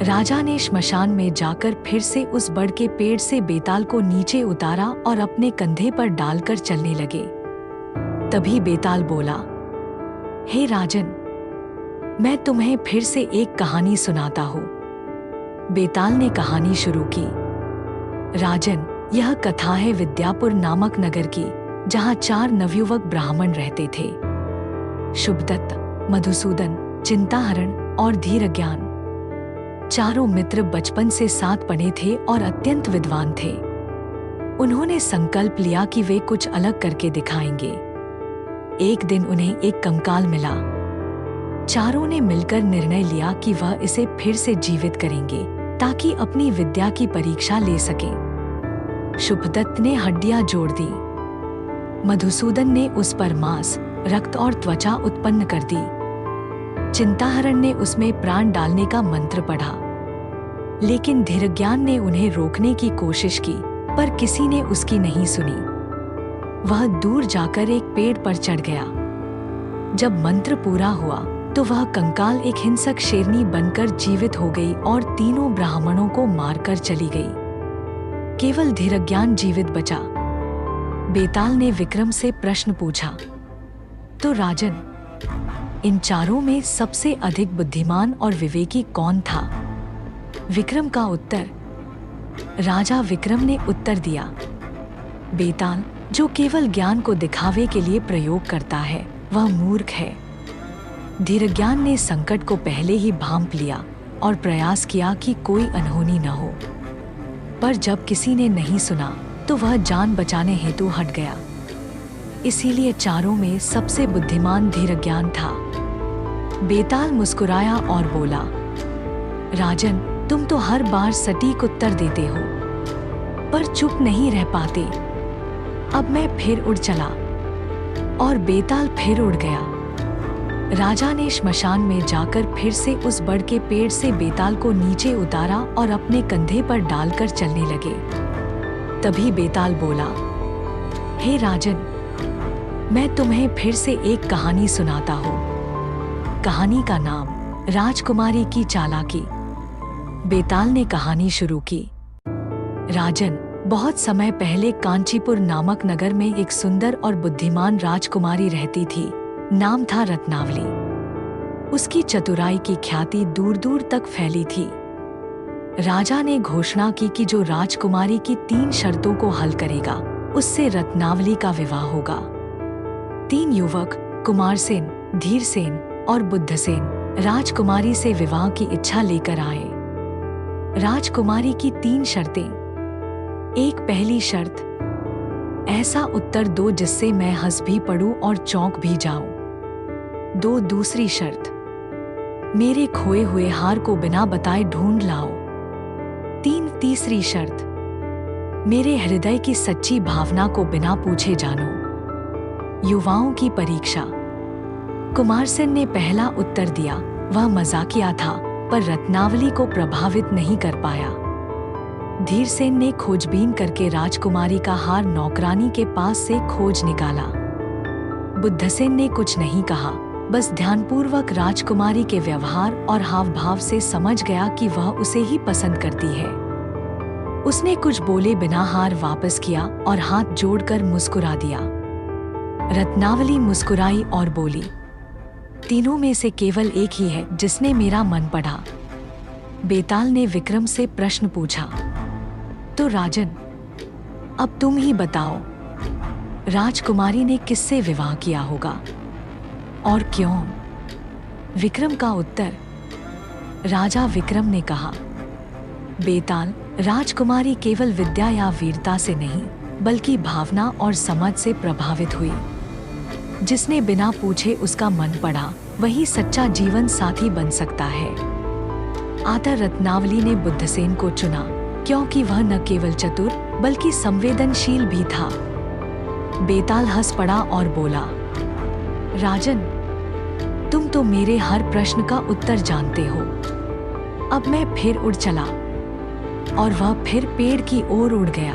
राजा ने श्मशान में जाकर फिर से उस बड़ के पेड़ से बेताल को नीचे उतारा और अपने कंधे पर डालकर चलने लगे। तभी बेताल बोला, हे राजन, मैं तुम्हें फिर से एक कहानी सुनाता हूँ। बेताल ने कहानी शुरू की। राजन, यह कथा है विद्यापुर नामक नगर की, जहाँ 4 नवयुवक ब्राह्मण रहते थे। शुभदत्त, मधुसूदन, चिंताहरण और धीरज्ञान। चारों मित्र बचपन से साथ पढ़े थे और अत्यंत विद्वान थे। उन्होंने संकल्प लिया कि वे कुछ अलग करके दिखाएंगे। एक दिन उन्हें एक कंकाल मिला। चारों ने मिलकर निर्णय लिया कि वह इसे फिर से जीवित करेंगे ताकि अपनी विद्या की परीक्षा ले सकें। शुभदत्त ने हड्डियां जोड़ दी। मधुसूदन ने उस पर मांस, रक्त और त्वचा उत्पन्न कर दी। चिंताहरण ने उसमें प्राण डालने का मंत्र पढ़ा। लेकिन धीरज्ञान ने उन्हें रोकने की कोशिश की, पर किसी ने उसकी नहीं सुनी। वह दूर जाकर एक पेड़ पर चढ़ गया। जब मंत्र पूरा हुआ तो वह कंकाल एक हिंसक शेरनी बनकर जीवित हो गई और तीनों ब्राह्मणों को मारकर चली गई। केवल धीरज्ञान जीवित बचा। बेताल ने विक्रम से प्रश्न पूछा, तो राजन, इन चारों में सबसे अधिक बुद्धिमान और विवेकी कौन था? विक्रम का उत्तर। राजा विक्रम ने उत्तर दिया, बेताल, जो केवल ज्ञान को दिखावे के लिए प्रयोग करता है, वह मूर्ख है। धीरज्ञान ने संकट को पहले ही भांप लिया और प्रयास किया कि कोई अनहोनी न हो, पर जब किसी ने नहीं सुना तो वह जान बचाने हेतु हट गया। इसीलिए चारों में सबसे बुद्धिमान धीरज्ञान था। बेताल मुस्कुराया और बोला, राजन, तुम तो हर बार सटीक उत्तर देते हो, पर चुप नहीं रह पाते। अब मैं फिर उड़ चला। और बेताल फिर उड़ गया। राजा ने श्मशान में जाकर फिर से उस बड़ के पेड़ से बेताल को नीचे उतारा और अपने कंधे पर डालकर चलने लगे। तभी बेताल बोला, हे राजन, मैं तुम्हें फिर से एक कहानी सुनाता हूँ। कहानी का नाम राजकुमारी की चालाकी। बेताल ने कहानी शुरू की। राजन, बहुत समय पहले कांचीपुर नामक नगर में एक सुंदर और बुद्धिमान राजकुमारी रहती थी। नाम था रत्नावली। उसकी चतुराई की ख्याति दूर दूर तक फैली थी। राजा ने घोषणा की कि जो राजकुमारी की 3 शर्तों को हल करेगा, उससे रत्नावली का विवाह होगा। 3 युवक, कुमारसेन, धीरसेन और बुद्धसेन, राजकुमारी से विवाह की इच्छा लेकर आए। राजकुमारी की 3 शर्तें। 1, पहली शर्त, ऐसा उत्तर दो जिससे मैं हंस भी पड़ूं और चौंक भी जाऊं। 2, दूसरी शर्त, मेरे खोए हुए हार को बिना बताए ढूंढ लाओ। 3, तीसरी शर्त, मेरे हृदय की सच्ची भावना को बिना पूछे जानो। युवाओं की परीक्षा। कुमारसेन ने पहला उत्तर दिया। वह मजाकिया था, पर रत्नावली को प्रभावित नहीं कर पाया। धीरसेन ने खोजबीन करके राजकुमारी का हार नौकरानी के पास से खोज निकाला। बुद्धसेन ने कुछ नहीं कहा, बस ध्यानपूर्वक राजकुमारी के व्यवहार और हाव भाव से समझ गया कि वह उसे ही पसंद करती है। उसने कुछ बोले बिना हार वापस किया और हाथ जोड़कर मुस्कुरा दिया। रत्नावली मुस्कुराई और बोली, तीनों में से केवल एक ही है जिसने मेरा मन पढ़ा। बेताल ने विक्रम से प्रश्न पूछा, तो राजन, अब तुम ही बताओ, राजकुमारी ने किससे विवाह किया होगा और क्यों? विक्रम का उत्तर। राजा विक्रम ने कहा, बेताल, राजकुमारी केवल विद्या या वीरता से नहीं, बल्कि भावना और समझ से प्रभावित हुई। जिसने बिना पूछे उसका मन पढ़ा, वही सच्चा जीवन साथी बन सकता है। आदर रत्नावली ने बुद्धसेन को चुना, क्योंकि वह न केवल चतुर बल्कि संवेदनशील भी था। बेताल हंस पड़ा और बोला, राजन, तुम तो मेरे हर प्रश्न का उत्तर जानते हो। अब मैं फिर उड़ चला और वह फिर पेड़ की ओर उड़ गया।